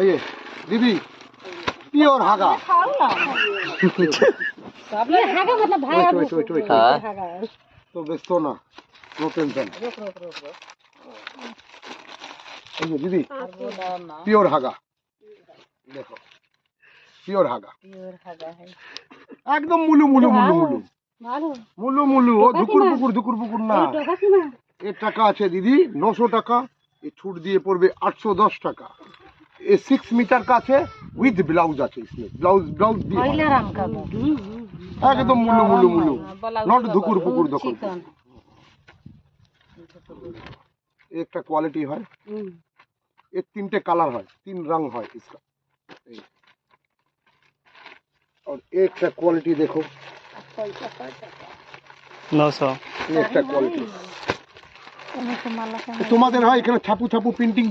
এই যে दीदी प्योर हागा तो बेचतो ना नो टेंशन दीदी प्योर हागा देखो प्योर हागा एकदम मुलू मुलू मुलू मुलू मुलू मुलू ओ धुकुर पुकुर ना ये টাকা আছে दीदी 900 টাকা ये छूट दिए पड़বে 810 টাকা ये 6 मीटर का আছে विद ब्लाउज আছে इसमें ब्लाउज दिए एकदम मुलू मुलू मुलू नॉट धुकुर पुकुर धुकुर एक क्वालिटी है ये 3टे कलर है 3 रंग है इसका और एक क्वालिटी देखो 900 একটা কোয়ালিটি তোমাদের হয় এখানে ছাপু ছাপু প্রিন্টিং